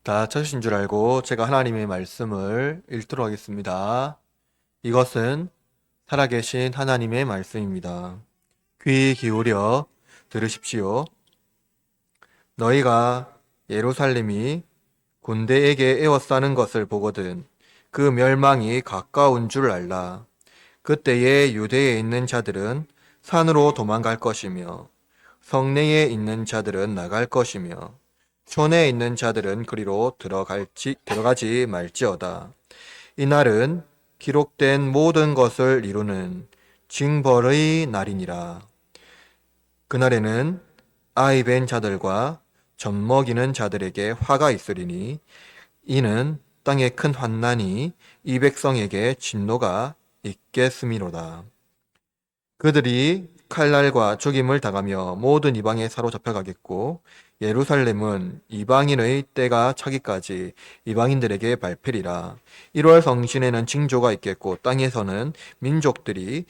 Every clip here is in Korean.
다 찾으신 줄 알고 제가 하나님의 말씀을 읽도록 하겠습니다. 이것은 살아계신 하나님의 말씀입니다. 귀 기울여 들으십시오. 너희가 예루살렘이 군대에게 에워싸는 것을 보거든 그 멸망이 가까운 줄 알라. 그때에 유대에 있는 자들은 산으로 도망갈 것이며 성내에 있는 자들은 나갈 것이며 촌에 있는 자들은 그리로 들어가지 말지어다. 이날은 기록된 모든 것을 이루는 징벌의 날이니라. 그날에는 아이 벤 자들과 젖먹이는 자들에게 화가 있으리니 이는 땅에 큰 환난이 이 백성에게 진노가 있겠음이로다. 그들이 칼날과 죽임을 당하며 모든 이방에 사로잡혀가겠고 예루살렘은 이방인의 때가 차기까지 이방인들에게 밟히리라. 1월 성신에는 징조가 있겠고 땅에서는 민족들이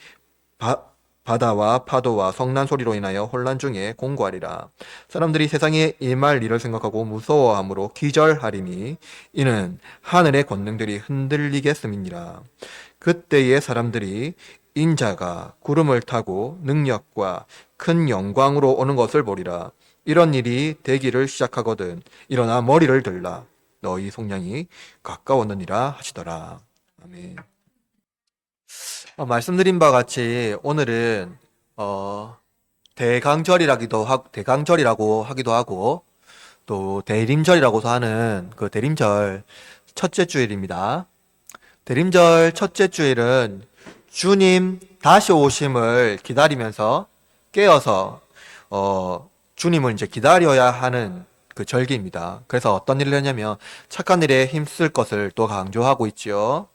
바다와 파도와 성난 소리로 인하여 혼란 중에 공고하리라. 사람들이 세상에 임할 일을 생각하고 무서워함으로 기절하리니 이는 하늘의 권능들이 흔들리겠음이니라. 그때의 사람들이 인자가 구름을 타고 능력과 큰 영광으로 오는 것을 보리라. 이런 일이 되기를 시작하거든 일어나 머리를 들라. 너희 속량이 가까웠느니라 하시더라. 아멘. 말씀드린 바와 같이 오늘은 대강절이라고 하기도 하고 또 대림절이라고도 하는 그 대림절 첫째 주일입니다. 대림절 첫째 주일은 주님 다시 오심을 기다리면서 깨어서 주님을 이제 기다려야 하는 그 절기입니다. 그래서 어떤 일을 하냐면 착한 일에 힘쓸 것을 또 강조하고 있지요.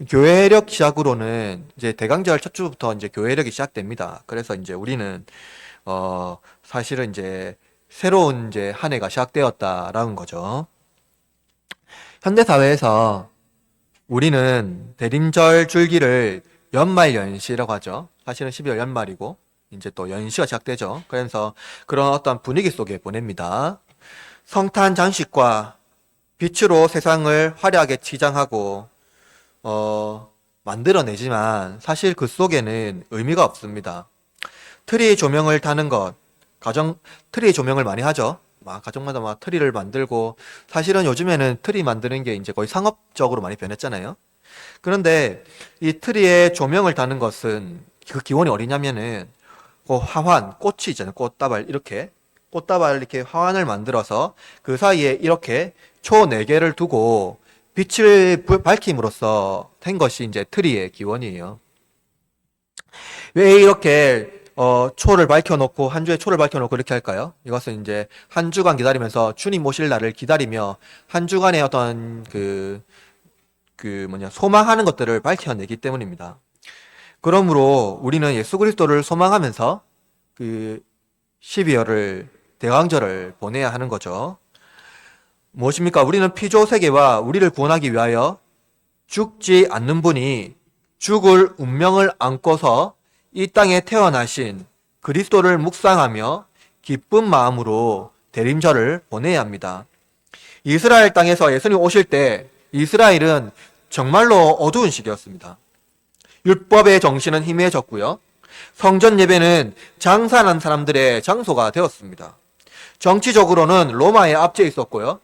교회력 시작으로는 이제 대강절 첫 주부터 이제 교회력이 시작됩니다. 그래서 이제 우리는 사실은 이제 새로운 이제 한 해가 시작되었다라는 거죠. 현대 사회에서 우리는 대림절 줄기를 연말연시라고 하죠. 사실은 12월 연말이고 이제 또 연시가 시작되죠. 그래서 그런 어떤 분위기 속에 보냅니다. 성탄 장식과 빛으로 세상을 화려하게 치장하고 만들어내지만 사실 그 속에는 의미가 없습니다. 트리 조명을 다는 것, 트리 조명을 많이 하죠. 가정마다 막 트리를 만들고 사실은 요즘에는 트리 만드는 게 이제 거의 상업적으로 많이 변했잖아요. 그런데 이 트리에 조명을 다는 것은 그 기원이 어디냐면은 그 화환, 꽃이 있잖아요. 꽃다발 이렇게 화환을 만들어서 그 사이에 이렇게 초 4개를 두고 빛을 밝힘으로써 된 것이 이제 트리의 기원이에요. 왜 이렇게 초를 밝혀놓고 한 주에 초를 밝혀놓고 이렇게 할까요? 이것은 이제 한 주간 기다리면서 주님 오실 날을 기다리며 한 주간의 어떤 소망하는 것들을 밝혀내기 때문입니다. 그러므로 우리는 예수 그리스도를 소망하면서 그 12월을 대강절을 보내야 하는 거죠. 무엇입니까? 우리는 피조 세계와 우리를 구원하기 위하여 죽지 않는 분이 죽을 운명을 안고서 이 땅에 태어나신 그리스도를 묵상하며 기쁜 마음으로 대림절을 보내야 합니다. 이스라엘 땅에서 예수님 오실 때 이스라엘은 정말로 어두운 시기였습니다. 율법의 정신은 희미해졌고요. 성전 예배는 장사한 사람들의 장소가 되었습니다. 정치적으로는 로마에 압제해 있었고요.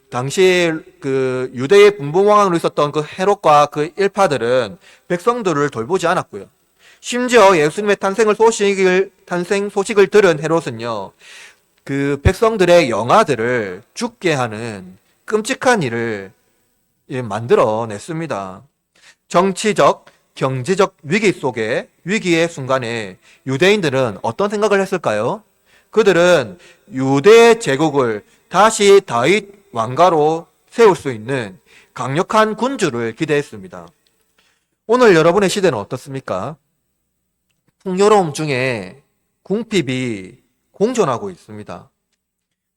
당시 유대의 분봉왕으로 있었던 그 헤롯과 그 일파들은 백성들을 돌보지 않았고요. 심지어 예수님의 탄생 소식을 들은 헤롯은요, 그 백성들의 영아들을 죽게 하는 끔찍한 일을 만들어냈습니다. 정치적, 경제적 위기의 순간에 유대인들은 어떤 생각을 했을까요? 그들은 유대 제국을 다시 다윗 왕가로 세울 수 있는 강력한 군주를 기대했습니다. 오늘 여러분의 시대는 어떻습니까? 풍요로움 중에 궁핍이 공존하고 있습니다.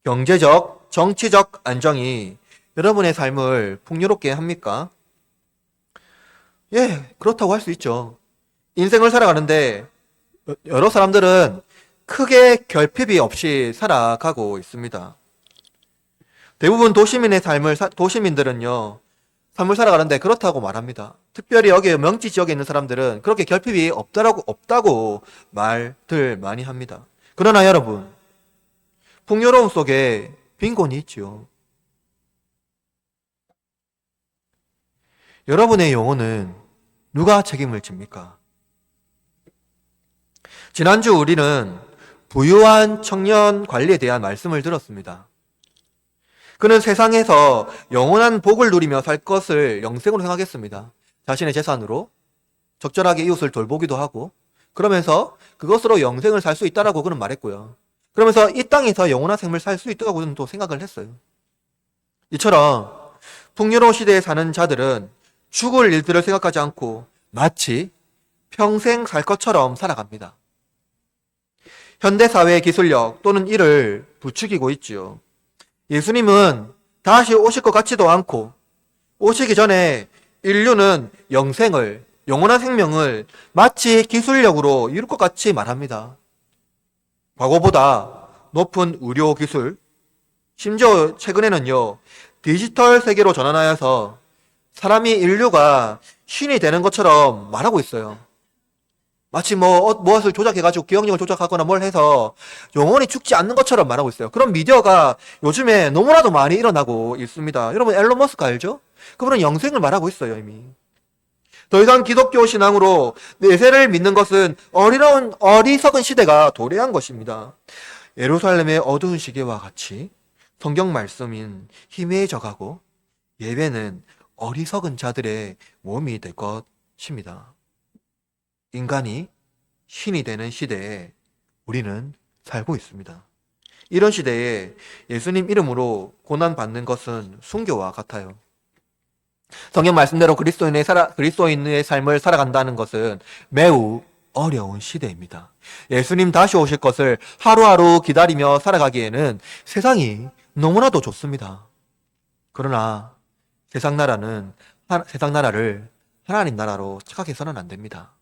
경제적, 정치적 안정이 여러분의 삶을 풍요롭게 합니까? 예, 그렇다고 할 수 있죠. 인생을 살아가는데 여러 사람들은 크게 결핍이 없이 살아가고 있습니다. 대부분 도시민들은요, 삶을 살아가는데 그렇다고 말합니다. 특별히 여기 명지 지역에 있는 사람들은 그렇게 결핍이 없다고 말들 많이 합니다. 그러나 여러분, 풍요로움 속에 빈곤이 있지요. 여러분의 영혼은 누가 책임을 집니까? 지난주 우리는 부유한 청년 관리에 대한 말씀을 들었습니다. 그는 세상에서 영원한 복을 누리며 살 것을 영생으로 생각했습니다. 자신의 재산으로 적절하게 이웃을 돌보기도 하고, 그러면서 그것으로 영생을 살 수 있다라고 그는 말했고요. 그러면서 이 땅에서 영원한 생을 살 수 있다고 그는 또 생각을 했어요. 이처럼 풍요로운 시대에 사는 자들은 죽을 일들을 생각하지 않고 마치 평생 살 것처럼 살아갑니다. 현대사회의 기술력 또는 이를 부추기고 있지요. 예수님은 다시 오실 것 같지도 않고 오시기 전에 인류는 영원한 생명을 마치 기술력으로 이룰 것 같이 말합니다. 과거보다 높은 의료 기술, 심지어 최근에는요, 디지털 세계로 전환하여서 인류가 신이 되는 것처럼 말하고 있어요. 마치 무엇을 조작해가지고 기억력을 조작하거나 뭘 해서 영원히 죽지 않는 것처럼 말하고 있어요. 그런 미디어가 요즘에 너무나도 많이 일어나고 있습니다. 여러분, 앨런 머스크 알죠? 그분은 영생을 말하고 있어요, 이미. 더 이상 기독교 신앙으로 내세를 믿는 것은 어리석은 시대가 도래한 것입니다. 예루살렘의 어두운 시계와 같이 성경 말씀인 희미해져가고 예배는 어리석은 자들의 몸이 될 것입니다. 인간이 신이 되는 시대에 우리는 살고 있습니다. 이런 시대에 예수님 이름으로 고난받는 것은 순교와 같아요. 성경 말씀대로 그리스도인의 삶을 살아간다는 것은 매우 어려운 시대입니다. 예수님 다시 오실 것을 하루하루 기다리며 살아가기에는 세상이 너무나도 좋습니다. 그러나 세상 나라를 하나님 나라로 착각해서는 안 됩니다.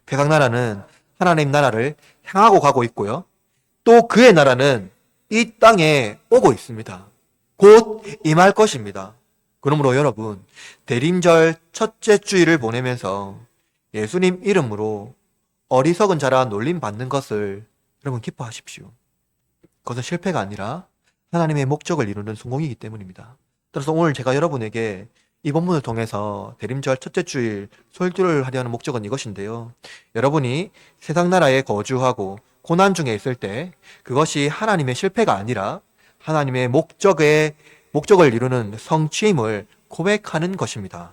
세상 나라는 하나님 나라를 향하고 가고 있고요. 또 그의 나라는 이 땅에 오고 있습니다. 곧 임할 것입니다. 그러므로 여러분, 대림절 첫째 주일을 보내면서 예수님 이름으로 어리석은 자라 놀림 받는 것을 여러분 기뻐하십시오. 그것은 실패가 아니라 하나님의 목적을 이루는 성공이기 때문입니다. 따라서 오늘 제가 여러분에게 이 본문을 통해서 대림절 첫째 주일 설교를 하려는 목적은 이것인데요. 여러분이 세상 나라에 거주하고 고난 중에 있을 때 그것이 하나님의 실패가 아니라 하나님의 목적을 이루는 성취임을 고백하는 것입니다.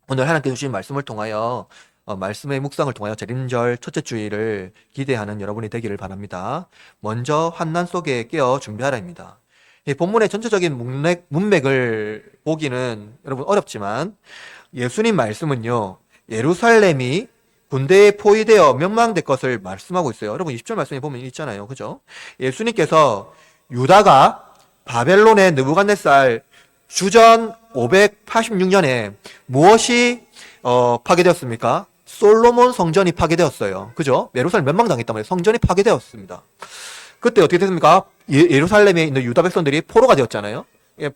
오늘 하나님께 주신 말씀을 통하여 말씀의 묵상을 통하여 대림절 첫째 주일을 기대하는 여러분이 되기를 바랍니다. 먼저 환난 속에 깨어 준비하라입니다. 이 본문의 전체적인 문맥을 보기는 여러분 어렵지만 예수님 말씀은요, 예루살렘이 군대에 포위되어 멸망될 것을 말씀하고 있어요. 여러분 20절 말씀에 보면 있잖아요. 그죠? 예수님께서 유다가 바벨론의 느부갓네살 주전 586년에 무엇이 파괴되었습니까? 솔로몬 성전이 파괴되었어요. 그죠? 예루살렘 멸망당했단 말이에요. 성전이 파괴되었습니다. 그때 어떻게 됐습니까? 예루살렘에 있는 유다 백성들이 포로가 되었잖아요.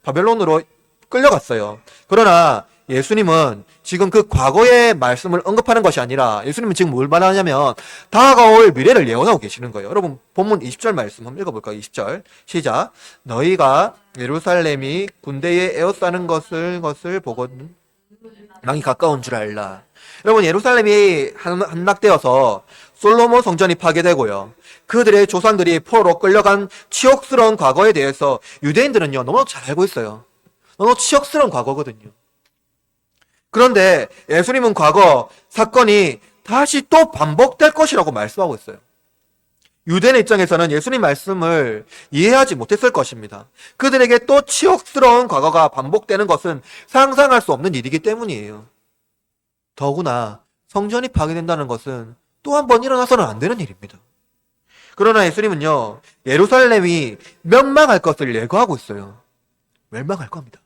바벨론으로 끌려갔어요. 그러나 예수님은 지금 그 과거의 말씀을 언급하는 것이 아니라 예수님은 지금 뭘 말하냐면 다가올 미래를 예언하고 계시는 거예요. 여러분 본문 20절 말씀 한번 읽어볼까요? 20절 시작. 너희가 예루살렘이 군대에 에워싸는 것을 보거든 망이 가까운 줄 알라. 여러분 예루살렘이 함락되어서 솔로몬 성전이 파괴되고요. 그들의 조상들이 포로로 끌려간 치욕스러운 과거에 대해서 유대인들은요 너무 잘 알고 있어요. 너무 치욕스러운 과거거든요. 그런데 예수님은 과거 사건이 다시 또 반복될 것이라고 말씀하고 있어요. 유대인의 입장에서는 예수님 말씀을 이해하지 못했을 것입니다. 그들에게 또 치욕스러운 과거가 반복되는 것은 상상할 수 없는 일이기 때문이에요. 더구나 성전이 파괴된다는 것은 또 한 번 일어나서는 안 되는 일입니다. 그러나 예수님은요, 예루살렘이 멸망할 것을 예고하고 있어요. 멸망할 겁니다.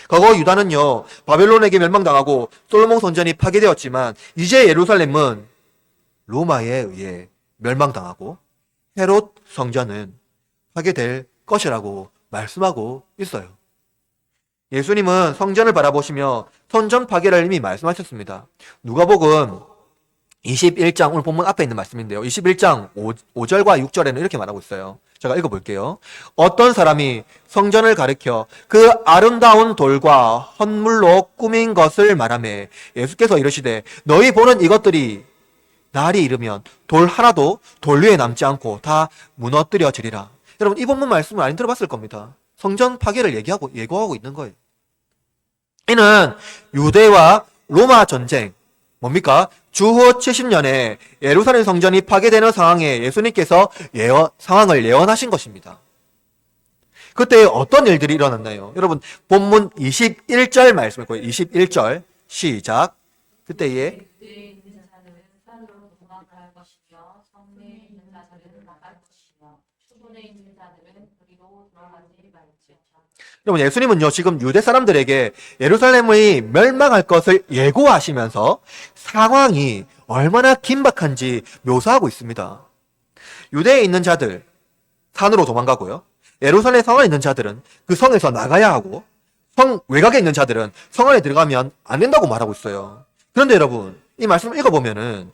과거 유다는요, 바벨론에게 멸망당하고 솔로몬 성전이 파괴되었지만 이제 예루살렘은 로마에 의해 멸망당하고 헤롯 성전은 파괴될 것이라고 말씀하고 있어요. 예수님은 성전을 바라보시며 성전 파괴를 이미 말씀하셨습니다. 누가복음 21장, 오늘 본문 앞에 있는 말씀인데요. 21장 5절과 6절에는 이렇게 말하고 있어요. 제가 읽어볼게요. 어떤 사람이 성전을 가리켜 그 아름다운 돌과 헌물로 꾸민 것을 말하며 예수께서 이르시되 너희 보는 이것들이 날이 이르면 돌 하나도 돌 위에 남지 않고 다 무너뜨려지리라. 여러분, 이 본문 말씀을 많이 들어봤을 겁니다. 성전 파괴를 예고하고 있는 거예요. 이는 유대와 로마 전쟁, 뭡니까? 주후 70년에 예루살렘 성전이 파괴되는 상황에 예수님께서 상황을 예언하신 것입니다. 그때 어떤 일들이 일어났나요? 여러분, 본문 21절 말씀을 보여요. 21절 시작. 그때에 여러분, 예수님은요, 지금 유대 사람들에게 예루살렘이 멸망할 것을 예고하시면서 상황이 얼마나 긴박한지 묘사하고 있습니다. 유대에 있는 자들, 산으로 도망가고요. 예루살렘 성 안에 있는 자들은 그 성에서 나가야 하고, 성 외곽에 있는 자들은 성 안에 들어가면 안 된다고 말하고 있어요. 그런데 여러분, 이 말씀을 읽어보면은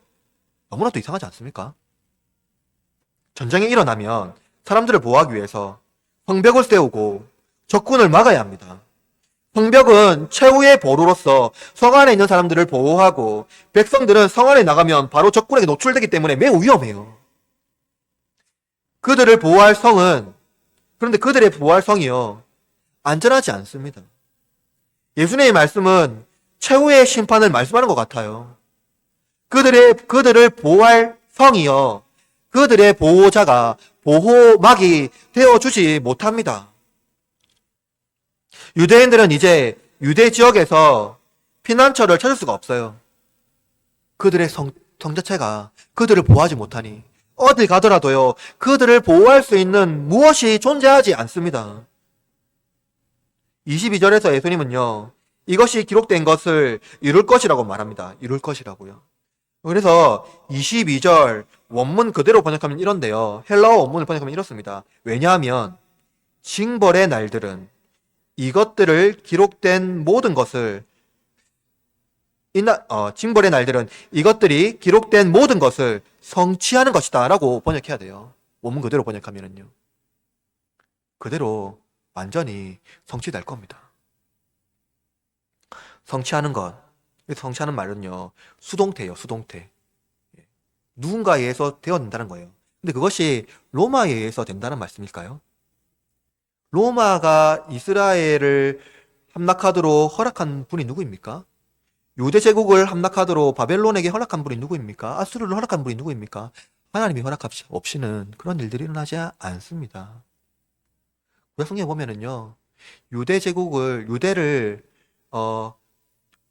너무나도 이상하지 않습니까? 전쟁이 일어나면 사람들을 보호하기 위해서 성벽을 세우고 적군을 막아야 합니다. 성벽은 최후의 보루로서 성 안에 있는 사람들을 보호하고 백성들은 성 안에 나가면 바로 적군에게 노출되기 때문에 매우 위험해요. 그들을 보호할 성은, 그런데 그들의 보호할 성이요, 안전하지 않습니다. 예수님의 말씀은 최후의 심판을 말씀하는 것 같아요. 그들을 보호할 성이요, 그들의 보호자가 보호막이 되어주지 못합니다. 유대인들은 이제 유대 지역에서 피난처를 찾을 수가 없어요. 그들의 성 자체가 그들을 보호하지 못하니 어딜 가더라도요, 그들을 보호할 수 있는 무엇이 존재하지 않습니다. 22절에서 예수님은요, 이것이 기록된 것을 이룰 것이라고 말합니다. 이룰 것이라고요. 그래서 22절 원문 그대로 번역하면 이런데요. 헬라어 원문을 번역하면 이렇습니다. 왜냐하면 징벌의 날들은 이것들을 기록된 모든 것을 징벌의 날들은 이것들이 기록된 모든 것을 성취하는 것이다 라고 번역해야 돼요. 원문 그대로 번역하면은요, 그대로 완전히 성취될 겁니다. 성취하는 것, 성취하는 말은요, 수동태예요. 수동태. 누군가에 의해서 되어진다는 거예요. 근데 그것이 로마에 의해서 된다는 말씀일까요? 로마가 이스라엘을 함락하도록 허락한 분이 누구입니까? 유대 제국을 함락하도록 바벨론에게 허락한 분이 누구입니까? 아수르를 허락한 분이 누구입니까? 하나님이 허락 없이는 그런 일들이 일어나지 않습니다. 구약성경에 보면은요, 유대를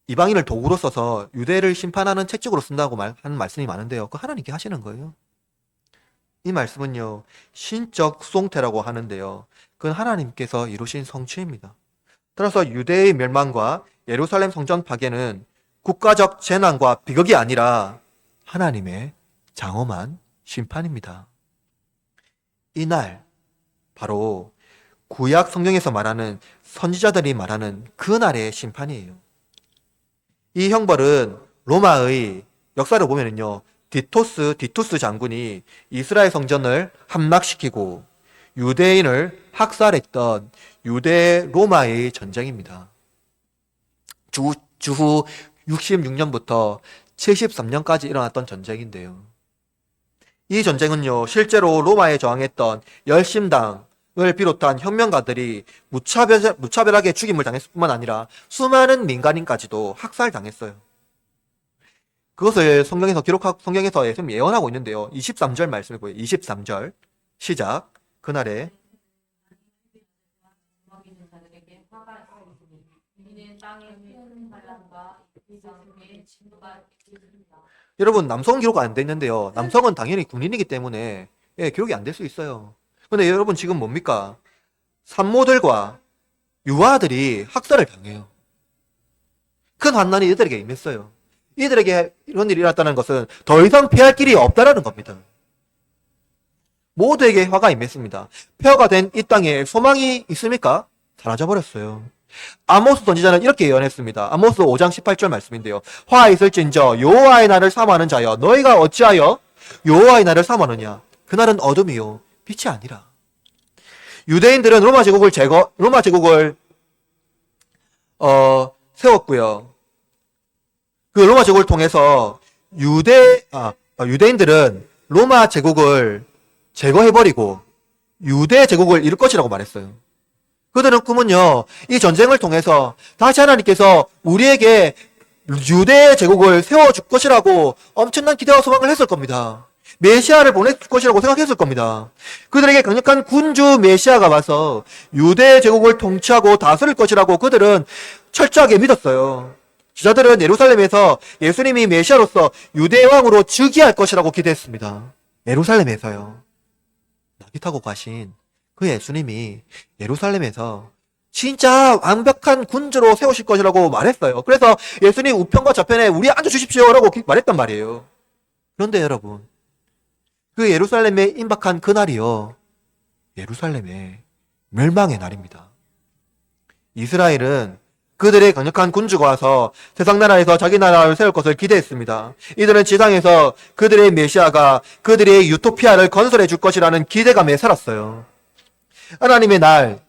이방인을 도구로 써서 유대를 심판하는 채찍으로 쓴다고 하는 말씀이 많은데요, 그거 하나님께 하시는 거예요. 이 말씀은요, 신적 수동태라고 하는데요, 그건 하나님께서 이루신 성취입니다. 따라서 유대의 멸망과 예루살렘 성전 파괴는 국가적 재난과 비극이 아니라 하나님의 장엄한 심판입니다. 이날 바로 구약 성경에서 말하는 선지자들이 말하는 그날의 심판이에요. 이 형벌은 로마의 역사를 보면은요, 디투스 장군이 이스라엘 성전을 함락시키고 유대인을 학살했던 유대 로마의 전쟁입니다. 주후 66년부터 73년까지 일어났던 전쟁인데요. 이 전쟁은요, 실제로 로마에 저항했던 열심당을 비롯한 혁명가들이 무차별하게 죽임을 당했을 뿐만 아니라 수많은 민간인까지도 학살당했어요. 그것을 성경에서 예언하고 있는데요. 23절 말씀을 보여요. 23절 시작. 그날에 여러분, 남성은 기록 안 돼 있는데요, 남성은 당연히 군인이기 때문에 기록이 안 될 수 있어요. 근데 여러분, 지금 뭡니까? 산모들과 유아들이 학살을 당해요. 큰 환난이 이들에게 임했어요. 이들에게 이런 일이 일어났다는 것은 더 이상 피할 길이 없다라는 겁니다. 모두에게 화가 임했습니다. 폐허가 된 이 땅에 소망이 있습니까? 사라져버렸어요. 아모스 선지자는 이렇게 예언했습니다. 아모스 5장 18절 말씀인데요. 화 있을진저 여호와의 날을 사모하는 자여 너희가 어찌하여 여호와의 날을 사모하느냐? 그날은 어둠이요 빛이 아니라. 유대인들은 로마 제국을 세웠고요. 그 로마 제국을 통해서 유대인들은 로마 제국을 제거해버리고 유대 제국을 이룰 것이라고 말했어요. 그들은 꿈은요, 이 전쟁을 통해서 다시 하나님께서 우리에게 유대 제국을 세워줄 것이라고 엄청난 기대와 소망을 했을 겁니다. 메시아를 보내줄 것이라고 생각했을 겁니다. 그들에게 강력한 군주 메시아가 와서 유대 제국을 통치하고 다스릴 것이라고 그들은 철저하게 믿었어요. 주자들은 예루살렘에서 예수님이 메시아로서 유대 왕으로 즉위할 것이라고 기대했습니다. 예루살렘에서요. 낙이 타고 가신 그 예수님이 예루살렘에서 진짜 완벽한 군주로 세우실 것이라고 말했어요. 그래서 예수님 우편과 좌편에 우리 앉아주십시오라고 말했단 말이에요. 그런데 여러분, 그 예루살렘에 임박한 그날이요, 예루살렘의 멸망의 날입니다. 이스라엘은 그들의 강력한 군주가 와서 세상 나라에서 자기 나라를 세울 것을 기대했습니다. 이들은 지상에서 그들의 메시아가 그들의 유토피아를 건설해 줄 것이라는 기대감에 살았어요. 하나님의 날,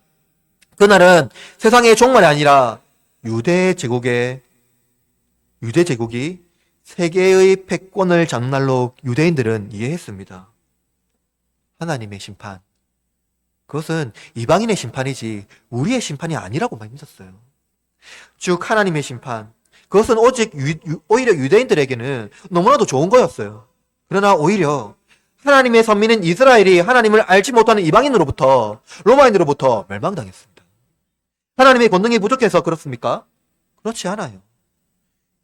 그날은 세상의 종말이 아니라 유대 제국이 세계의 패권을 잡는 날로 유대인들은 이해했습니다. 하나님의 심판, 그것은 이방인의 심판이지 우리의 심판이 아니라고 믿었어요. 즉 하나님의 심판, 그것은 오히려 유대인들에게는 너무나도 좋은 거였어요. 그러나 오히려 하나님의 선민인 이스라엘이 하나님을 알지 못하는 이방인으로부터, 로마인으로부터 멸망당했습니다. 하나님의 권능이 부족해서 그렇습니까? 그렇지 않아요.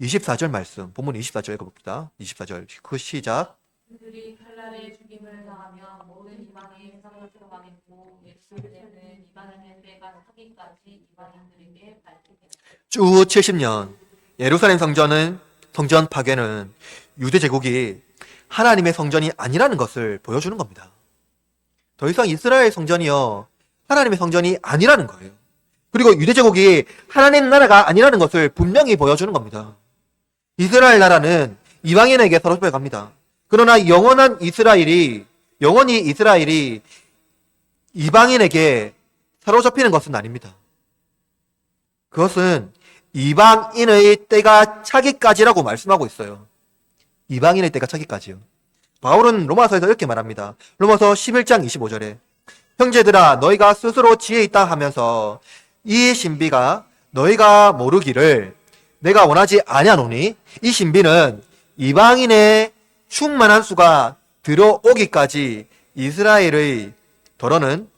24절 말씀, 본문 24절 읽어봅시다. 24절 그 시작. 그들이 칼날에 죽임을 당하며 모든 이방의 세상을 들어가겠고 예루살렘은 이방인의 때가 차기까지 이방인들에게 밝히겠다. 주 70년 예루살렘 성전 파괴는 유대 제국이 하나님의 성전이 아니라는 것을 보여주는 겁니다. 더 이상 이스라엘 성전이요, 하나님의 성전이 아니라는 거예요. 그리고 유대 제국이 하나님 나라가 아니라는 것을 분명히 보여주는 겁니다. 이스라엘 나라는 이방인에게 사로잡혀 갑니다. 그러나 영원히 이스라엘이 이방인에게 사로잡히는 것은 아닙니다. 그것은 이방인의 때가 차기까지라고 말씀하고 있어요. 이방인의 때가 차기까지요. 바울은 로마서에서 이렇게 말합니다. 로마서 11장 25절에 형제들아 너희가 스스로 지혜 있다 하면서 이 신비가 너희가 모르기를 내가 원하지 아니하노니 이 신비는 이방인의 충만한 수가 들어오기까지 이스라엘의 더러는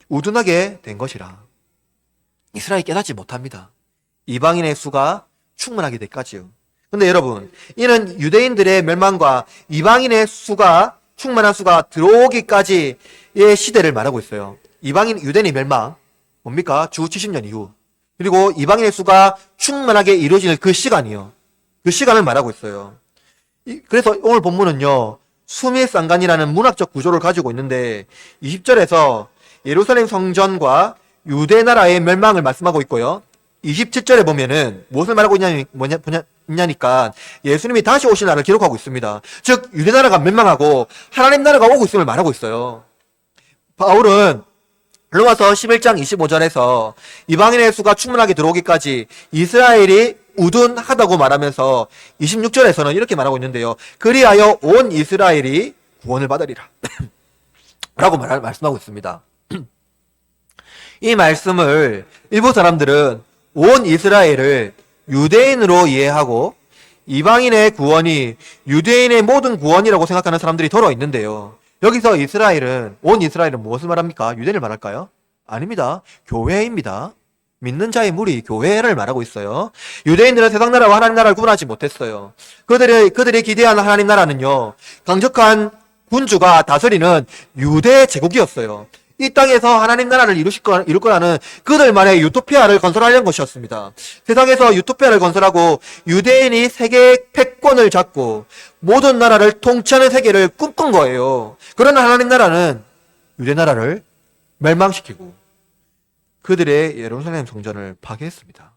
우둔하게 된 것이라. 이스라엘이 깨닫지 못합니다. 이방인의 수가 충만하게 되기까지요. 근데 여러분, 이는 유대인들의 멸망과 이방인의 충만한 수가 들어오기까지의 시대를 말하고 있어요. 유대인의 멸망, 뭡니까? 주 70년 이후. 그리고 이방인의 수가 충만하게 이루어지는 그 시간이요. 그 시간을 말하고 있어요. 그래서 오늘 본문은요, 수미쌍간이라는 문학적 구조를 가지고 있는데 20절에서 예루살렘 성전과 유대 나라의 멸망을 말씀하고 있고요. 27절에 보면은 무엇을 말하고 있냐니까 예수님이 다시 오실 날을 기록하고 있습니다. 즉 유대 나라가 멸망하고 하나님 나라가 오고 있음을 말하고 있어요. 바울은 로마서 11장 25절에서 이방인의 수가 충분하게 들어오기까지 이스라엘이 우둔하다고 말하면서 26절에서는 이렇게 말하고 있는데요. 그리하여 온 이스라엘이 구원을 받으리라 라고 말씀하고 있습니다. 이 말씀을 일부 사람들은 온 이스라엘을 유대인으로 이해하고 이방인의 구원이 유대인의 모든 구원이라고 생각하는 사람들이 더러 있는데요. 여기서 온 이스라엘은 무엇을 말합니까? 유대인을 말할까요? 아닙니다. 교회입니다. 믿는 자의 무리, 교회를 말하고 있어요. 유대인들은 세상 나라와 하나님 나라를 구분하지 못했어요. 그들이 기대하는 하나님 나라는요, 강력한 군주가 다스리는 유대 제국이었어요. 이 땅에서 하나님 나라를 이룰 거라는 그들만의 유토피아를 건설하려는 것이었습니다. 세상에서 유토피아를 건설하고 유대인이 세계 패권을 잡고 모든 나라를 통치하는 세계를 꿈꾼 거예요. 그러나 하나님 나라는 유대 나라를 멸망시키고 그들의 예루살렘 성전을 파괴했습니다.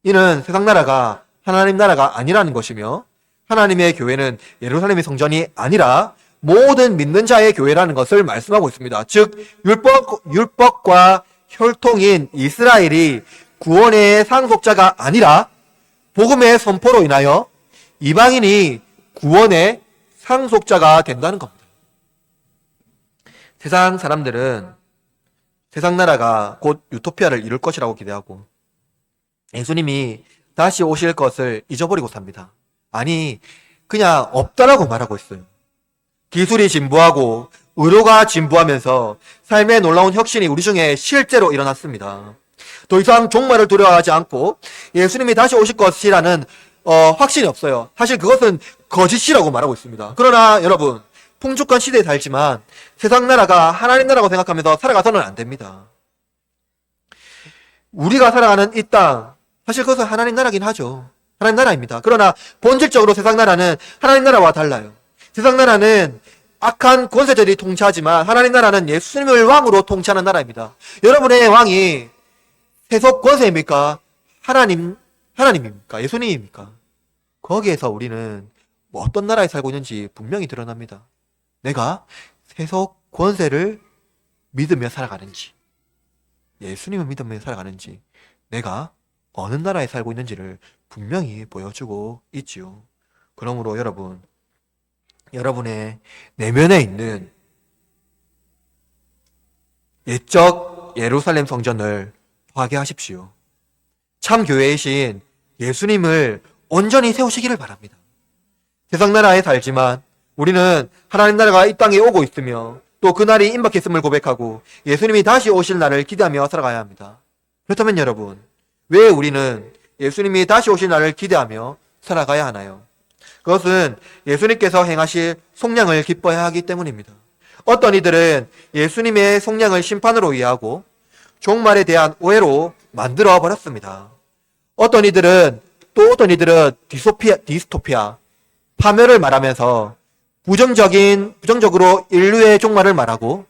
이는 세상 나라가 하나님 나라가 아니라는 것이며 하나님의 교회는 예루살렘의 성전이 아니라 모든 믿는 자의 교회라는 것을 말씀하고 있습니다. 즉 율법과 혈통인 이스라엘이 구원의 상속자가 아니라 복음의 선포로 인하여 이방인이 구원의 상속자가 된다는 겁니다. 세상 사람들은 세상 나라가 곧 유토피아를 이룰 것이라고 기대하고 예수님이 다시 오실 것을 잊어버리고 삽니다. 아니, 그냥 없다라고 말하고 있어요. 기술이 진보하고 의료가 진보하면서 삶의 놀라운 혁신이 우리 중에 실제로 일어났습니다. 더 이상 종말을 두려워하지 않고 예수님이 다시 오실 것이라는 확신이 없어요. 사실 그것은 거짓이라고 말하고 있습니다. 그러나 여러분, 풍족한 시대에 살지만 세상 나라가 하나님 나라고 생각하면서 살아가서는 안 됩니다. 우리가 살아가는 이 땅, 사실 그것은 하나님 나라긴 하죠. 하나님 나라입니다. 그러나 본질적으로 세상 나라는 하나님 나라와 달라요. 세상 나라는 악한 권세들이 통치하지만 하나님 나라는 예수님을 왕으로 통치하는 나라입니다. 여러분의 왕이 세속 권세입니까? 하나님입니까? 예수님입니까? 거기에서 우리는 어떤 나라에 살고 있는지 분명히 드러납니다. 내가 세속 권세를 믿으며 살아가는지, 예수님을 믿으며 살아가는지, 내가 어느 나라에 살고 있는지를 분명히 보여주고 있지요. 그러므로 여러분, 여러분의 내면에 있는 옛적 예루살렘 성전을 파괴하십시오. 참 교회이신 예수님을 온전히 세우시기를 바랍니다. 세상 나라에 살지만 우리는 하나님 나라가 이 땅에 오고 있으며 또 그날이 임박했음을 고백하고 예수님이 다시 오실 날을 기대하며 살아가야 합니다. 그렇다면 여러분, 왜 우리는 예수님이 다시 오실 날을 기대하며 살아가야 하나요? 그것은 예수님께서 행하실 속량을 기뻐해야 하기 때문입니다. 어떤 이들은 예수님의 속량을 심판으로 이해하고 종말에 대한 오해로 만들어 버렸습니다. 어떤 이들은 디스토피아, 파멸을 말하면서 부정적으로 인류의 종말을 말하고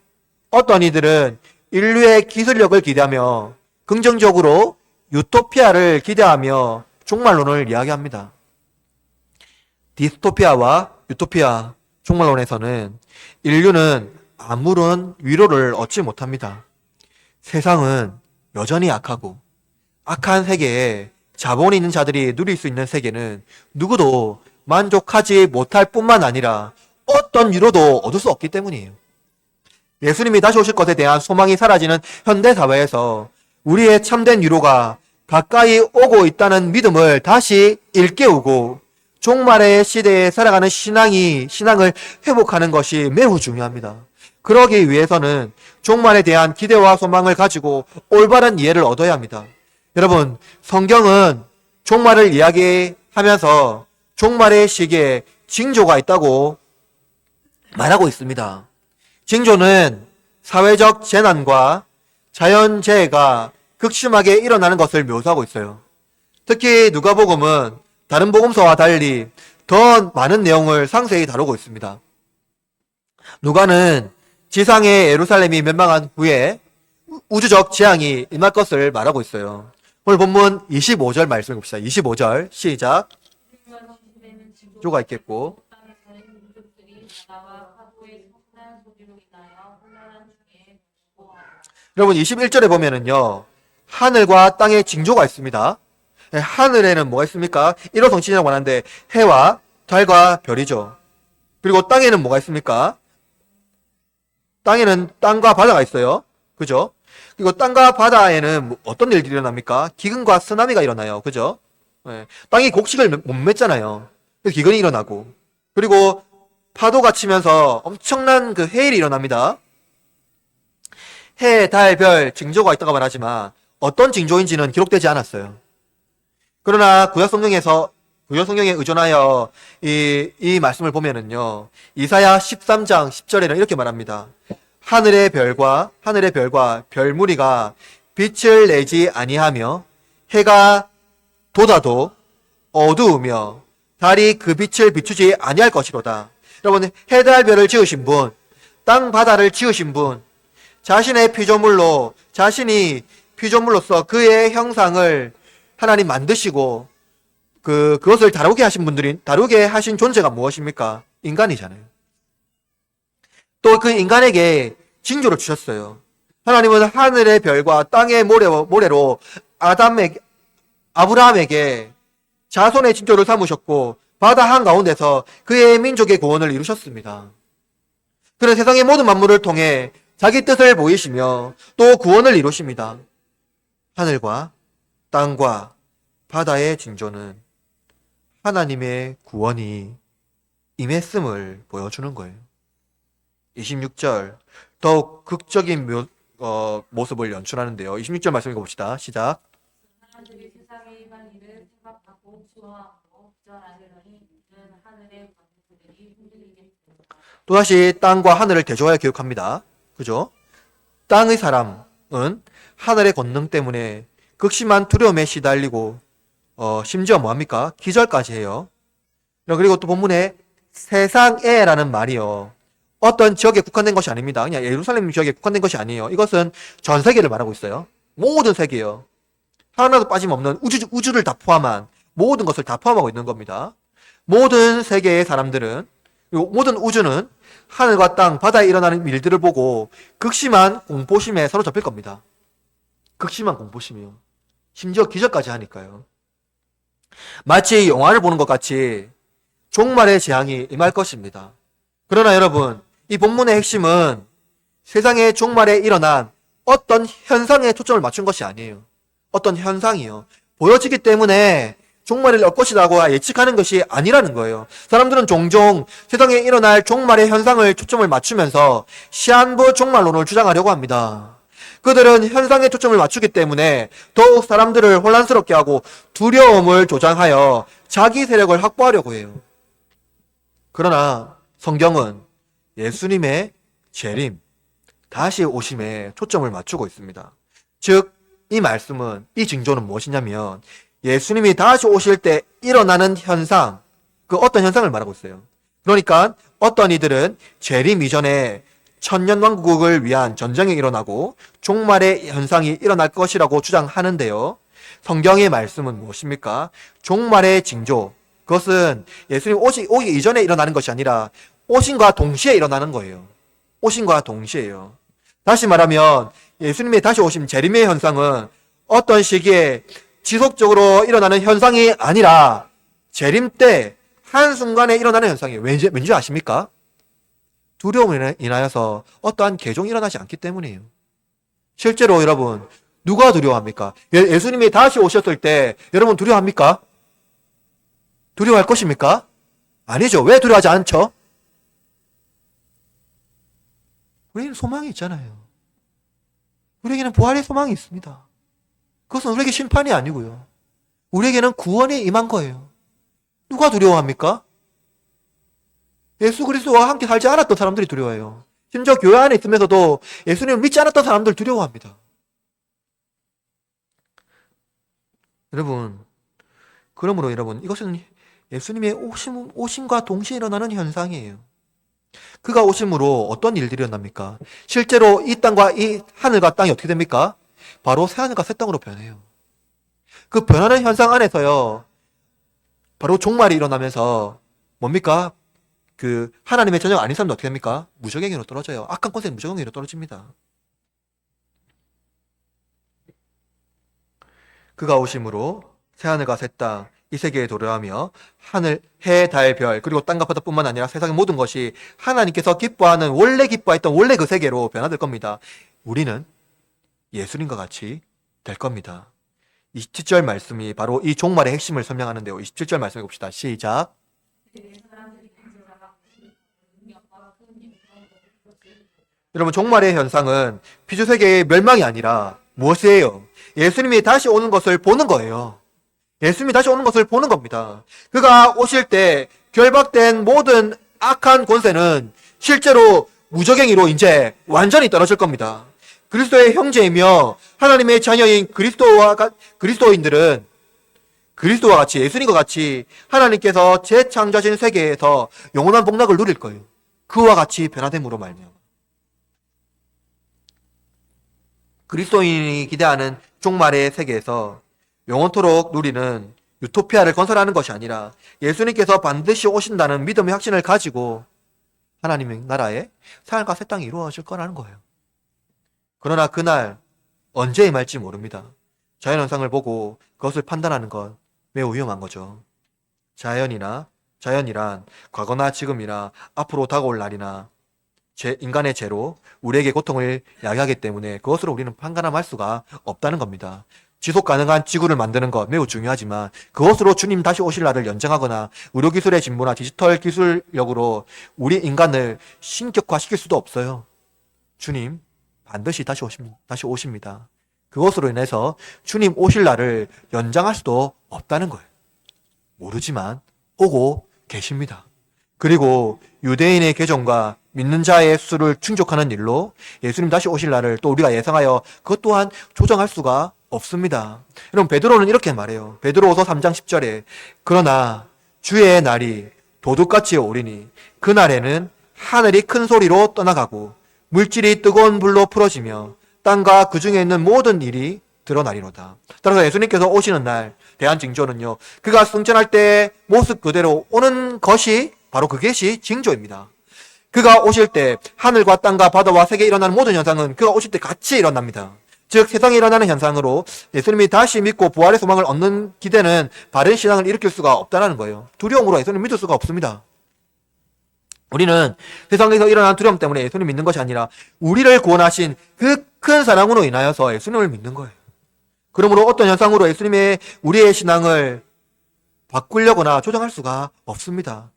어떤 이들은 인류의 기술력을 기대하며 긍정적으로 유토피아를 기대하며 종말론을 이야기합니다. 디스토피아와 유토피아 종말론에서는 인류는 아무런 위로를 얻지 못합니다. 세상은 여전히 악하고 악한 세계에 자본이 있는 자들이 누릴 수 있는 세계는 누구도 만족하지 못할 뿐만 아니라 어떤 위로도 얻을 수 없기 때문이에요. 예수님이 다시 오실 것에 대한 소망이 사라지는 현대사회에서 우리의 참된 위로가 가까이 오고 있다는 믿음을 다시 일깨우고 종말의 시대에 살아가는 신앙을 회복하는 것이 매우 중요합니다. 그러기 위해서는 종말에 대한 기대와 소망을 가지고 올바른 이해를 얻어야 합니다. 여러분, 성경은 종말을 이야기하면서 종말의 시기에 징조가 있다고 말하고 있습니다. 징조는 사회적 재난과 자연재해가 극심하게 일어나는 것을 묘사하고 있어요. 특히 누가복음은 다른 복음서와 달리 더 많은 내용을 상세히 다루고 있습니다. 누가는 지상의 예루살렘이 멸망한 후에 우주적 재앙이 임할 것을 말하고 있어요. 오늘 본문 25절 말씀해 봅시다. 25절 시작. 징조가 있겠고 여러분 21절에 보면은요, 하늘과 땅에 징조가 있습니다. 하늘에는 뭐가 있습니까? 일호성신이라고 하는데 해와 달과 별이죠. 그리고 땅에는 뭐가 있습니까? 땅에는 땅과 바다가 있어요. 그죠? 그리고 땅과 바다에는 어떤 일들이 일어납니까? 기근과 쓰나미가 일어나요. 그죠? 네. 땅이 곡식을 못 맺잖아요. 그래서 기근이 일어나고, 그리고 파도가 치면서 엄청난 그 해일이 일어납니다. 해, 달, 별 징조가 있다고 말하지만 어떤 징조인지는 기록되지 않았어요. 그러나 구약 성경에 의존하여 이 말씀을 보면은요, 이사야 13장 10절에는 이렇게 말합니다. 하늘의 별과 별무리가 빛을 내지 아니하며 해가 돋아도 어두우며 달이 그 빛을 비추지 아니할 것이로다. 여러분, 해달 별을 지으신 분, 땅 바다를 지으신 분, 자신의 피조물로, 자신이 피조물로서 그의 형상을 하나님 만드시고 그것을 다루게 하신 존재가 무엇입니까? 인간이잖아요. 또 그 인간에게 징조를 주셨어요. 하나님은 하늘의 별과 땅의 모래로 아브라함에게 자손의 징조를 삼으셨고 바다 한가운데서 그의 민족의 구원을 이루셨습니다. 그는 세상의 모든 만물을 통해 자기 뜻을 보이시며 또 구원을 이루십니다. 하늘과 땅과 바다의 징조는 하나님의 구원이 임했음을 보여주는 거예요. 26절 더욱 극적인 모습을 연출하는데요. 26절 말씀 읽어봅시다. 시작. 사람들이 세상의 일반 일을 생각하고 수호하고 부정하려니 이는 하늘의 권세들이 흔들리겠습니다. 또다시 땅과 하늘을 대조하여 기억합니다. 그죠? 땅의 사람은 하늘의 권능 때문에 극심한 두려움에 시달리고 심지어 뭐합니까? 기절까지 해요. 그리고 또 본문에 세상에라는 말이요. 어떤 지역에 국한된 것이 아닙니다. 그냥 예루살렘 지역에 국한된 것이 아니에요. 이것은 전 세계를 말하고 있어요. 모든 세계요. 하나도 빠짐없는 우주를 다 포함한 모든 것을 다 포함하고 있는 겁니다. 모든 세계의 사람들은, 그리고 모든 우주는 하늘과 땅, 바다에 일어나는 일들을 보고 극심한 공포심에 사로잡힐 겁니다. 극심한 공포심이요. 심지어 기절까지 하니까요. 마치 영화를 보는 것 같이 종말의 재앙이 임할 것입니다. 그러나 여러분, 이 본문의 핵심은 세상의 종말에 일어난 어떤 현상에 초점을 맞춘 것이 아니에요. 어떤 현상이요. 보여지기 때문에 종말이 올 것이라고 예측하는 것이 아니라는 거예요. 사람들은 종종 세상에 일어날 종말의 현상을 초점을 맞추면서 시한부 종말론을 주장하려고 합니다. 그들은 현상에 초점을 맞추기 때문에 더욱 사람들을 혼란스럽게 하고 두려움을 조장하여 자기 세력을 확보하려고 해요. 그러나 성경은 예수님의 재림, 다시 오심에 초점을 맞추고 있습니다. 즉, 이 말씀은, 이 징조는 무엇이냐면 예수님이 다시 오실 때 일어나는 현상, 그 어떤 현상을 말하고 있어요. 그러니까 어떤 이들은 재림 이전에 천년왕국을 위한 전쟁이 일어나고 종말의 현상이 일어날 것이라고 주장하는데요. 성경의 말씀은 무엇입니까? 종말의 징조, 그것은 예수님 오기 이전에 일어나는 것이 아니라 오심과 동시에 일어나는 거예요. 오심과 동시에요. 다시 말하면 예수님의 다시 오심 재림의 현상은 어떤 시기에 지속적으로 일어나는 현상이 아니라 재림 때 한순간에 일어나는 현상이에요. 왠지 아십니까? 두려움으로 인하여서 어떠한 개종이 일어나지 않기 때문이에요. 실제로 여러분, 누가 두려워합니까? 예수님이 다시 오셨을 때 여러분 두려워합니까? 두려워할 것입니까? 아니죠. 왜 두려워하지 않죠? 우리는 소망이 있잖아요. 우리에게는 부활의 소망이 있습니다. 그것은 우리에게 심판이 아니고요. 우리에게는 구원이 임한 거예요. 누가 두려워합니까? 예수 그리스도와 함께 살지 않았던 사람들이 두려워해요. 심지어 교회 안에 있으면서도 예수님을 믿지 않았던 사람들 두려워합니다. 그러므로 여러분, 이것은 예수님의 오심과 동시에 일어나는 현상이에요. 그가 오심으로 어떤 일들이 일어납니까? 실제로 이 땅과 이 하늘과 땅이 어떻게 됩니까? 바로 새 하늘과 새 땅으로 변해요. 그 변하는 현상 안에서요, 바로 종말이 일어나면서 뭡니까? 그 하나님의 자녀가 아닌 사람도 어떻게 됩니까? 무적행위로 떨어져요. 악한 권세는 무적행위로 떨어집니다. 그가 오심으로 새 하늘과 새 땅, 이 세계에 도래하며 하늘, 해, 달, 별, 그리고 땅과 바다뿐만 아니라 세상의 모든 것이 하나님께서 원래 기뻐했던 원래 그 세계로 변화될 겁니다. 우리는 예수님과 같이 될 겁니다. 27절 말씀이 바로 이 종말의 핵심을 설명하는데요. 27절 말씀 해봅시다. 시작. 여러분, 종말의 현상은 피조세계의 멸망이 아니라 무엇이에요? 예수님이 다시 오는 것을 보는 거예요. 예수님이 다시 오는 것을 보는 겁니다. 그가 오실 때 결박된 모든 악한 권세는 실제로 무적행위로 이제 완전히 떨어질 겁니다. 그리스도의 형제이며 하나님의 자녀인 그리스도인들은 그리스도와 같이, 예수님과 같이 하나님께서 재창조하신 세계에서 영원한 복락을 누릴 거예요. 그와 같이 변화됨으로 말미암아. 그리스도인이 기대하는 종말의 세계에서 영원토록 누리는 유토피아를 건설하는 것이 아니라 예수님께서 반드시 오신다는 믿음의 확신을 가지고 하나님의 나라에 삶과 새 땅이 이루어질 거라는 거예요. 그러나 그날 언제 임할지 모릅니다. 자연현상을 보고 그것을 판단하는 건 매우 위험한 거죠. 자연이란 과거나 지금이나 앞으로 다가올 날이나 인간의 죄로 우리에게 고통을 야기하기 때문에 그것으로 우리는 판단할 수가 없다는 겁니다. 지속 가능한 지구를 만드는 것 매우 중요하지만 그것으로 주님 다시 오실 날을 연장하거나 의료기술의 진보나 디지털 기술력으로 우리 인간을 신격화시킬 수도 없어요. 주님 반드시 다시 오십니다. 그것으로 인해서 주님 오실 날을 연장할 수도 없다는 거예요. 모르지만 오고 계십니다. 그리고 유대인의 개종과 믿는 자의 수를 충족하는 일로 예수님 다시 오실 날을 또 우리가 예상하여 그것 또한 조정할 수가 없습니다. 여러분 베드로는 이렇게 말해요. 베드로후서 3장 10절에 그러나 주의 날이 도둑같이 오리니 그날에는 하늘이 큰 소리로 떠나가고 물질이 뜨거운 불로 풀어지며 땅과 그 중에 있는 모든 일이 드러나리로다. 따라서 예수님께서 오시는 날 대한 징조는요, 그가 승천할 때 모습 그대로 오는 것이 바로 그것이 징조입니다. 그가 오실 때 하늘과 땅과 바다와 세계에 일어나는 모든 현상은 그가 오실 때 같이 일어납니다. 즉 세상에 일어나는 현상으로 예수님이 다시 믿고 부활의 소망을 얻는 기대는 바른 신앙을 일으킬 수가 없다는 거예요. 두려움으로 예수님 믿을 수가 없습니다. 우리는 세상에서 일어나는 두려움 때문에 예수님 믿는 것이 아니라 우리를 구원하신 그 큰 사랑으로 인하여서 예수님을 믿는 거예요. 그러므로 어떤 현상으로 우리의 신앙을 바꾸려거나 조정할 수가 없습니다.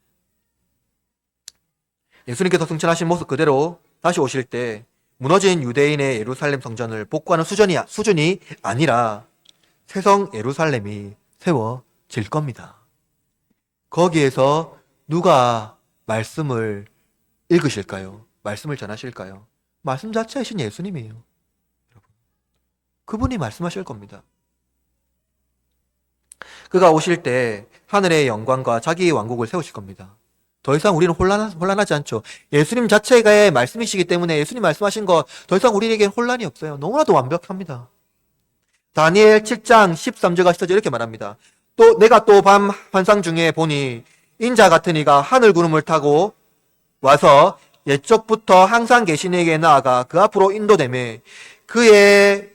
예수님께서 승천하신 모습 그대로 다시 오실 때 무너진 유대인의 예루살렘 성전을 복구하는 수준이 아니라 새성 예루살렘이 세워질 겁니다. 거기에서 누가 말씀을 읽으실까요? 말씀을 전하실까요? 말씀 자체이신 예수님이에요. 여러분, 그분이 말씀하실 겁니다. 그가 오실 때 하늘의 영광과 자기의 왕국을 세우실 겁니다. 더 이상 우리는 혼란하지 않죠. 예수님 자체가 말씀이시기 때문에 예수님 말씀하신 것 더 이상 우리에게는 혼란이 없어요. 너무나도 완벽합니다. 다니엘 7장 13절과 14절 이렇게 말합니다. 또 내가 또 밤 환상 중에 보니 인자 같은 이가 하늘 구름을 타고 와서 옛적부터 항상 계신 이에게 나아가 그 앞으로 인도되매 그에게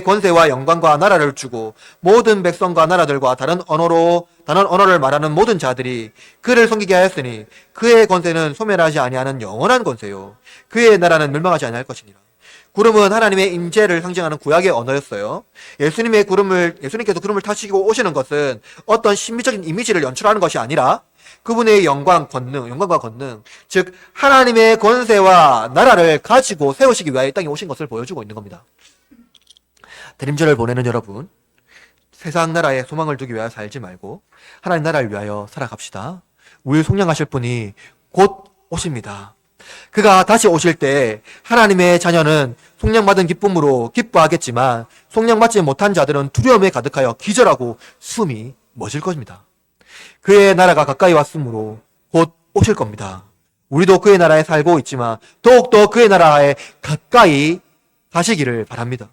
권세와 영광과 나라를 주고 모든 백성과 나라들과 다른 언어를 말하는 모든 자들이 그를 섬기게 하였으니 그의 권세는 소멸하지 아니하는 영원한 권세요 그의 나라는 멸망하지 아니할 것이니라. 구름은 하나님의 임재를 상징하는 구약의 언어였어요. 예수님께서 구름을 타시고 오시는 것은 어떤 신비적인 이미지를 연출하는 것이 아니라 그분의 영광과 권능, 즉 하나님의 권세와 나라를 가지고 세우시기 위하여 이 땅에 오신 것을 보여주고 있는 겁니다. 대림절을 보내는 여러분, 세상 나라에 소망을 두기 위하여 살지 말고 하나님 나라를 위하여 살아갑시다. 우리 속량하실 분이 곧 오십니다. 그가 다시 오실 때 하나님의 자녀는 속량받은 기쁨으로 기뻐하겠지만 속량받지 못한 자들은 두려움에 가득하여 기절하고 숨이 멎을 것입니다. 그의 나라가 가까이 왔으므로 곧 오실 겁니다. 우리도 그의 나라에 살고 있지만 더욱더 그의 나라에 가까이 가시기를 바랍니다.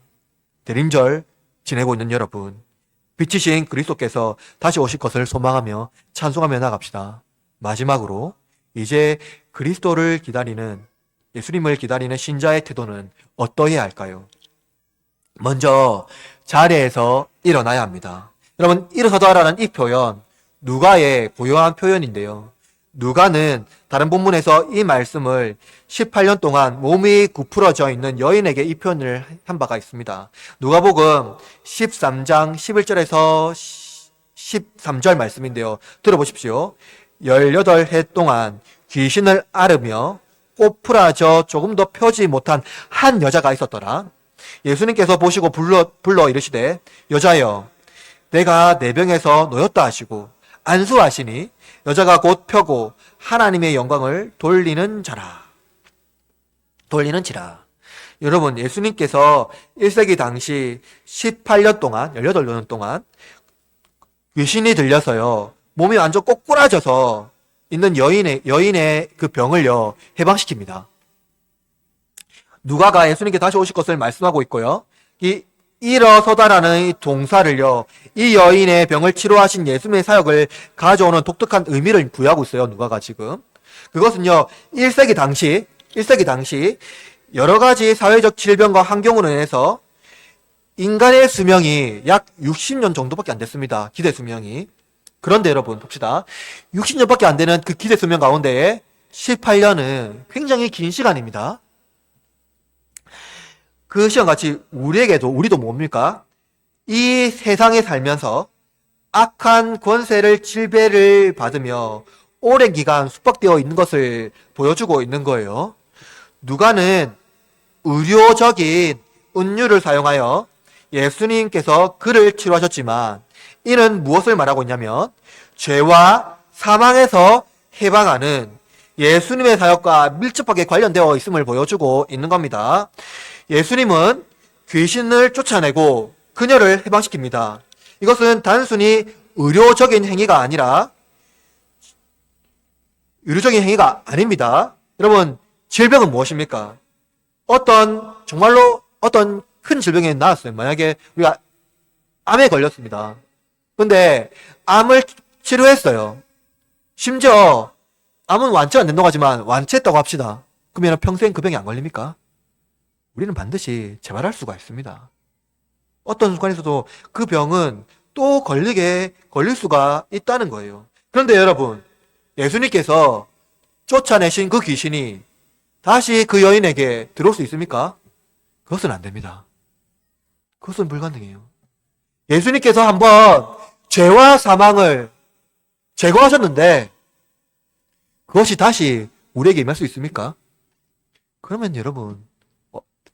대림절 지내고 있는 여러분, 빛이신 그리스도께서 다시 오실 것을 소망하며 찬송하며 나갑시다. 마지막으로 이제 그리스도를 기다리는, 예수님을 기다리는 신자의 태도는 어떠해야 할까요? 먼저 자리에서 일어나야 합니다. 여러분, 일어서다라는 이 표현, 누가의 고유한 표현인데요. 누가는 다른 본문에서 이 말씀을 18년 동안 몸이 구부러져 있는 여인에게 이 표현을 한 바가 있습니다. 누가복음 13장 11절에서 13절 말씀인데요. 들어보십시오. 18해 동안 귀신을 앓으며 꼬풀어져 조금도 펴지 못한 한 여자가 있었더라. 예수님께서 보시고 불러 이르시되 여자여 내가 내 병에서 놓였다 하시고 안수하시니 여자가 곧 펴고 하나님의 영광을 돌리는지라. 여러분, 예수님께서 1세기 당시 18년 동안, 18년 동안 귀신이 들려서요. 몸이 완전 꼬꾸라져서 있는 여인의 그 병을요. 해방시킵니다. 누가가 예수님께 다시 오실 것을 말씀하고 있고요. 이 일어서다라는 이 동사를요. 이 여인의 병을 치료하신 예수님의 사역을 가져오는 독특한 의미를 부여하고 있어요. 누가가 지금. 그것은요. 1세기 당시 여러 가지 사회적 질병과 환경으로 인해서 인간의 수명이 약 60년 정도밖에 안 됐습니다. 기대 수명이. 그런데 여러분 봅시다. 60년밖에 안 되는 그 기대 수명 가운데 18년은 굉장히 긴 시간입니다. 그 시간같이 우리도 뭡니까? 이 세상에 살면서 악한 권세를 지배를 받으며 오랜 기간 숙박되어 있는 것을 보여주고 있는 거예요. 누가는 의료적인 은유를 사용하여 예수님께서 그를 치료하셨지만 이는 무엇을 말하고 있냐면 죄와 사망에서 해방하는 예수님의 사역과 밀접하게 관련되어 있음을 보여주고 있는 겁니다. 예수님은 귀신을 쫓아내고 그녀를 해방시킵니다. 이것은 단순히 의료적인 행위가 아닙니다. 여러분, 질병은 무엇입니까? 정말로 어떤 큰 질병이 나왔어요. 만약에 우리가 암에 걸렸습니다. 근데 암을 치료했어요. 심지어 암은 완치가 안 된다고 하지만 완치했다고 합시다. 그러면 평생 그 병이 안 걸립니까? 우리는 반드시 재발할 수가 있습니다. 어떤 순간에서도 그 병은 또 걸릴 수가 있다는 거예요. 그런데 여러분, 예수님께서 쫓아내신 그 귀신이 다시 그 여인에게 들어올 수 있습니까? 그것은 안 됩니다. 그것은 불가능해요. 예수님께서 한번 죄와 사망을 제거하셨는데 그것이 다시 우리에게 임할 수 있습니까? 그러면 여러분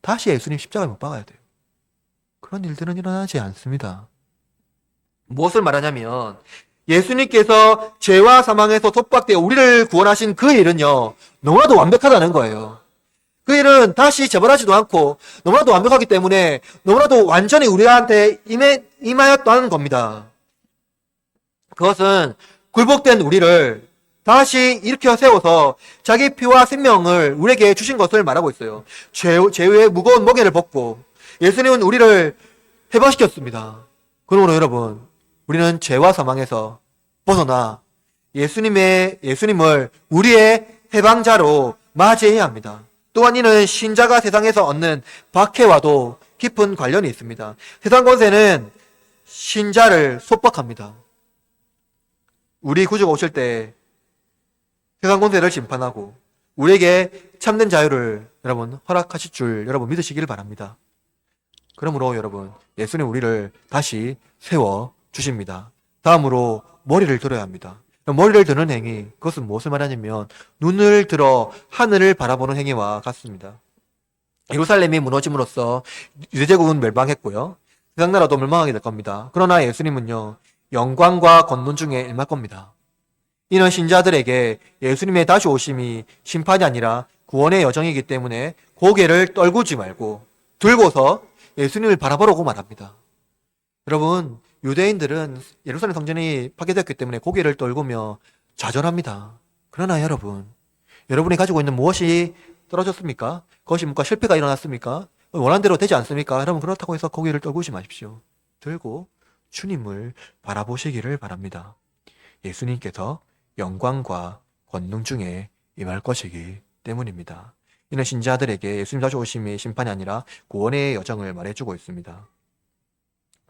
다시 예수님 십자가에 못 박아야 돼요. 그런 일들은 일어나지 않습니다. 무엇을 말하냐면 예수님께서 죄와 사망에서 속박되어 우리를 구원하신 그 일은요 너무나도 완벽하다는 거예요. 그 일은 다시 재발하지도 않고 너무나도 완벽하기 때문에 너무나도 완전히 우리한테 임하였다는 겁니다. 그것은 굴복된 우리를 다시 일으켜 세워서 자기 피와 생명을 우리에게 주신 것을 말하고 있어요. 죄의 무거운 멍에를 벗고 예수님은 우리를 해방시켰습니다. 그러므로 여러분, 우리는 죄와 사망에서 벗어나 예수님을 우리의 해방자로 맞이해야 합니다. 또한 이는 신자가 세상에서 얻는 박해와도 깊은 관련이 있습니다. 세상 권세는 신자를 속박합니다. 우리 구주가 오실 때 세상 권세를 심판하고 우리에게 참된 자유를 여러분 허락하실 줄 여러분 믿으시기를 바랍니다. 그러므로 여러분 예수님 우리를 다시 세워 주십니다. 다음으로 머리를 들어야 합니다. 머리를 드는 행위, 그것은 무엇을 말하냐면 눈을 들어 하늘을 바라보는 행위와 같습니다. 예루살렘이 무너짐으로써 유대제국은 멸망했고요. 세상 나라도 멸망하게 될 겁니다. 그러나 예수님은요 영광과 권능 중에 임할 겁니다. 이는 신자들에게 예수님의 다시 오심이 심판이 아니라 구원의 여정이기 때문에 고개를 떨구지 말고 들고서 예수님을 바라보라고 말합니다. 여러분, 유대인들은 예루살렘 성전이 파괴되었기 때문에 고개를 떨구며 좌절합니다. 그러나 여러분이 가지고 있는 무엇이 떨어졌습니까? 그것이 뭔가 실패가 일어났습니까? 원하는 대로 되지 않습니까? 여러분, 그렇다고 해서 고개를 떨구지 마십시오. 들고 주님을 바라보시기를 바랍니다. 예수님께서 영광과 권능 중에 임할 것이기 때문입니다. 이는 신자들에게 예수님 다시 오심이 심판이 아니라 구원의 여정을 말해주고 있습니다.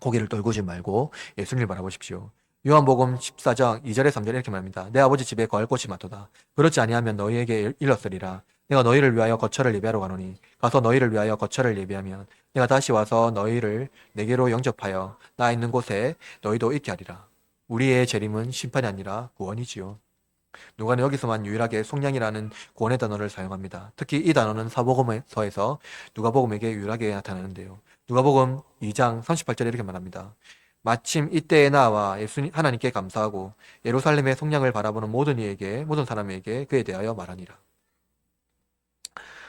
고개를 떨구지 말고 예수님을 바라보십시오. 요한복음 14장 2절에 3절에 이렇게 말합니다. 내 아버지 집에 거할 곳이 많도다. 그렇지 아니하면 너희에게 일렀으리라. 내가 너희를 위하여 거처를 예비하러 가노니 가서 너희를 위하여 거처를 예비하면 내가 다시 와서 너희를 내게로 영접하여 나 있는 곳에 너희도 있게 하리라. 우리의 재림은 심판이 아니라 구원이지요. 누가는 여기서만 유일하게 속량이라는 구원의 단어를 사용합니다. 특히 이 단어는 사복음서에서 누가복음에게 유일하게 나타나는데요. 누가복음 2장 38절에 이렇게 말합니다. 마침 이때에 나와 예수님 하나님께 감사하고 예루살렘의 속량을 바라보는 모든 사람에게 그에 대하여 말하니라.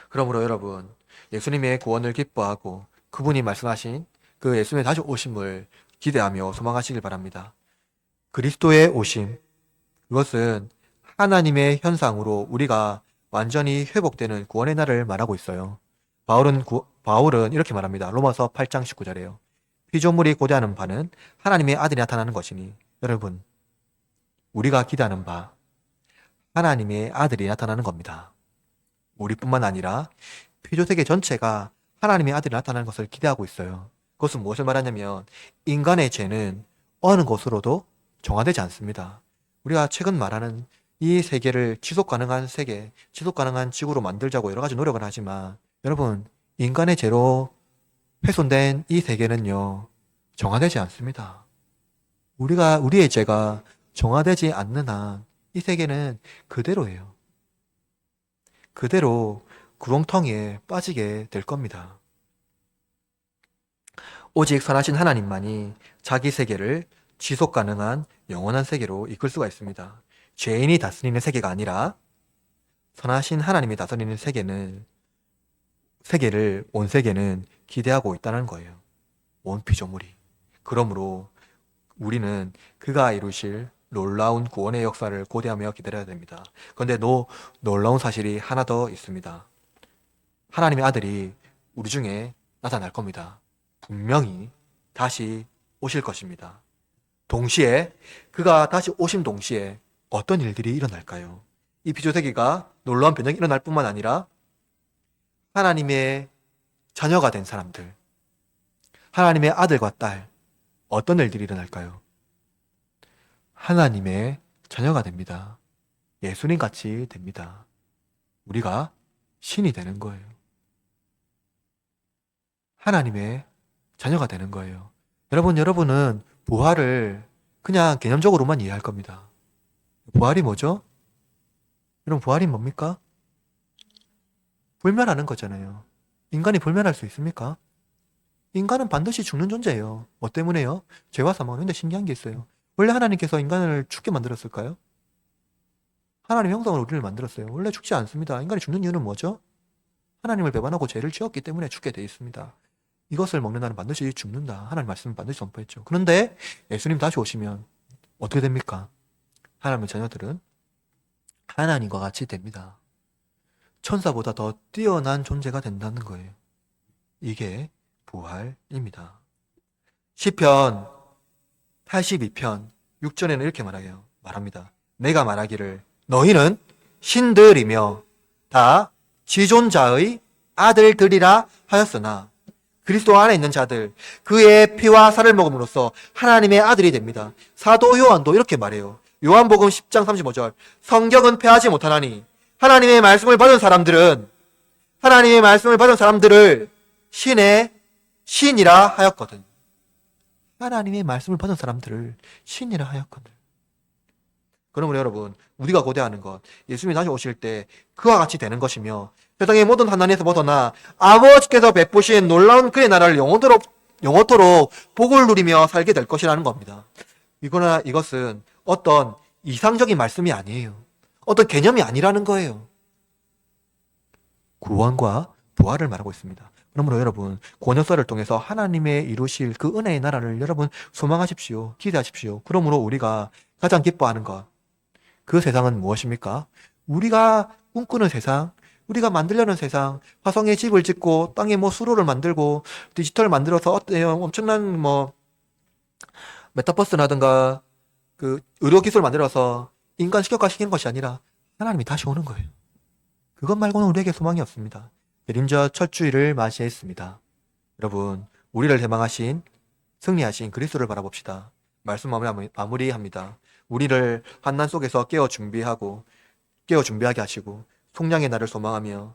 그러므로 여러분, 예수님의 구원을 기뻐하고 그분이 말씀하신 그 예수님의 다시 오심을 기대하며 소망하시길 바랍니다. 그리스도의 오심, 그것은 하나님의 현상으로 우리가 완전히 회복되는 구원의 날을 말하고 있어요. 바울은 이렇게 말합니다. 로마서 8장 19절에요. 피조물이 고대하는 바는 하나님의 아들이 나타나는 것이니, 여러분, 우리가 기대하는 바 하나님의 아들이 나타나는 겁니다. 우리뿐만 아니라 피조세계 전체가 하나님의 아들이 나타나는 것을 기대하고 있어요. 그것은 무엇을 말하냐면 인간의 죄는 어느 곳으로도 정화되지 않습니다. 우리가 최근 말하는 이 세계를 지속 가능한 세계, 지속 가능한 지구로 만들자고 여러 가지 노력을 하지만 여러분, 인간의 죄로 훼손된 이 세계는요, 정화되지 않습니다. 우리의 죄가 정화되지 않는 한 이 세계는 그대로예요. 그대로 구렁텅이에 빠지게 될 겁니다. 오직 선하신 하나님만이 자기 세계를 지속 가능한 영원한 세계로 이끌 수가 있습니다. 죄인이 다스리는 세계가 아니라 선하신 하나님이 다스리는 온 세계는 기대하고 있다는 거예요. 온 피조물이. 그러므로 우리는 그가 이루실 놀라운 구원의 역사를 고대하며 기다려야 됩니다. 그런데 놀라운 사실이 하나 더 있습니다. 하나님의 아들이 우리 중에 나타날 겁니다. 분명히 다시 오실 것입니다. 동시에 그가 다시 오심 동시에 어떤 일들이 일어날까요? 이 피조세계가 놀라운 변형이 일어날 뿐만 아니라 하나님의 자녀가 된 사람들, 하나님의 아들과 딸, 어떤 일들이 일어날까요? 하나님의 자녀가 됩니다. 예수님 같이 됩니다. 우리가 신이 되는 거예요. 하나님의 자녀가 되는 거예요. 여러분은 부활을 그냥 개념적으로만 이해할 겁니다. 부활이 뭐죠? 여러분, 부활이 뭡니까? 불멸하는 거잖아요. 인간이 불멸할 수 있습니까? 인간은 반드시 죽는 존재예요. 뭐 때문에요? 죄와 사망은. 근데 신기한 게 있어요. 원래 하나님께서 인간을 죽게 만들었을까요? 하나님의 형상으로 우리를 만들었어요. 원래 죽지 않습니다. 인간이 죽는 이유는 뭐죠? 하나님을 배반하고 죄를 지었기 때문에 죽게 돼 있습니다. 이것을 먹는 자는 반드시 죽는다. 하나님 말씀은 반드시 선포했죠. 그런데 예수님 다시 오시면 어떻게 됩니까? 하나님의 자녀들은 하나님과 같이 됩니다. 천사보다 더 뛰어난 존재가 된다는 거예요. 이게 부활입니다. 시편 82편 6절에는 이렇게 말합니다. 내가 말하기를 너희는 신들이며 다 지존자의 아들들이라 하였으나 그리스도 안에 있는 자들 그의 피와 살을 먹음으로써 하나님의 아들이 됩니다. 사도 요한도 이렇게 말해요. 요한복음 10장 35절 성경은 패하지 못하나니 하나님의 말씀을 받은 사람들을 신의 신이라 하였거든. 하나님의 말씀을 받은 사람들을 신이라 하였거든. 그러므로 여러분, 우리가 고대하는 것, 예수님이 다시 오실 때 그와 같이 되는 것이며 세상의 모든 환난에서 벗어나 아버지께서 베푸신 놀라운 그의 나라를 영원토록 복을 누리며 살게 될 것이라는 겁니다. 이것은 어떤 이상적인 말씀이 아니에요. 어떤 개념이 아니라는 거예요. 구원과 부활을 말하고 있습니다. 그러므로 여러분, 구원역사를 통해서 하나님의 이루실 그 은혜의 나라를 여러분 소망하십시오. 기대하십시오. 그러므로 우리가 가장 기뻐하는 것, 그 세상은 무엇입니까? 우리가 꿈꾸는 세상, 우리가 만들려는 세상, 화성에 집을 짓고 땅에 수로를 만들고 디지털을 만들어서 엄청난 메타버스라든가 그 의료 기술을 만들어서 인간 식격화시키는 것이 아니라 하나님이 다시 오는 거예요. 그것 말고는 우리에게 소망이 없습니다. 대림절 첫 주일을 맞이했습니다. 여러분, 우리를 해방하신 승리하신 그리스도를 바라봅시다. 말씀 마무리합니다. 우리를 환난 속에서 깨어 준비하게 하시고 속량의 날을 소망하며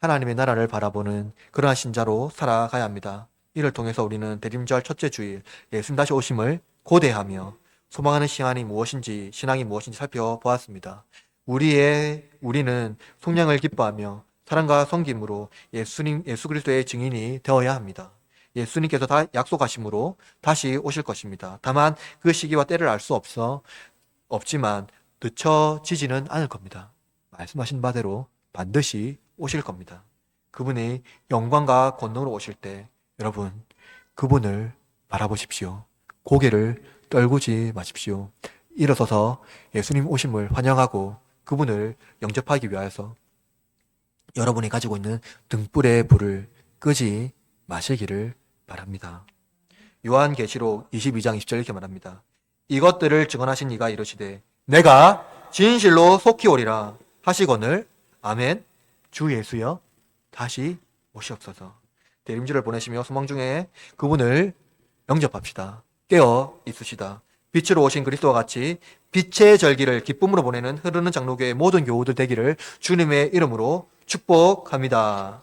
하나님의 나라를 바라보는 그러한 신자로 살아가야 합니다. 이를 통해서 우리는 대림절 첫째 주일 예수님 다시 오심을 고대하며 소망하는 신앙이 무엇인지 살펴보았습니다. 우리는 속량을 기뻐하며 사랑과 섬김으로 예수 그리스도의 증인이 되어야 합니다. 예수님께서 다 약속하심으로 다시 오실 것입니다. 다만 그 시기와 때를 알 수 없지만 늦춰지지는 않을 겁니다. 말씀하신 바대로 반드시 오실 겁니다. 그분이 영광과 권능으로 오실 때 여러분 그분을 바라보십시오. 고개를 떨구지 마십시오. 일어서서 예수님 오심을 환영하고 그분을 영접하기 위하여서 여러분이 가지고 있는 등불의 불을 끄지 마시기를 바랍니다. 요한계시록 22장 20절 이렇게 말합니다. 이것들을 증언하신 이가 이르시되 내가 진실로 속히 오리라 하시거늘 아멘. 주 예수여 다시 오시옵소서. 대림주를 보내시며 소망 중에 그분을 영접합시다. 깨어 있으시다. 빛으로 오신 그리스도와 같이 빛의 절기를 기쁨으로 보내는 흐르는 장로교의 모든 교우들 되기를 주님의 이름으로 축복합니다.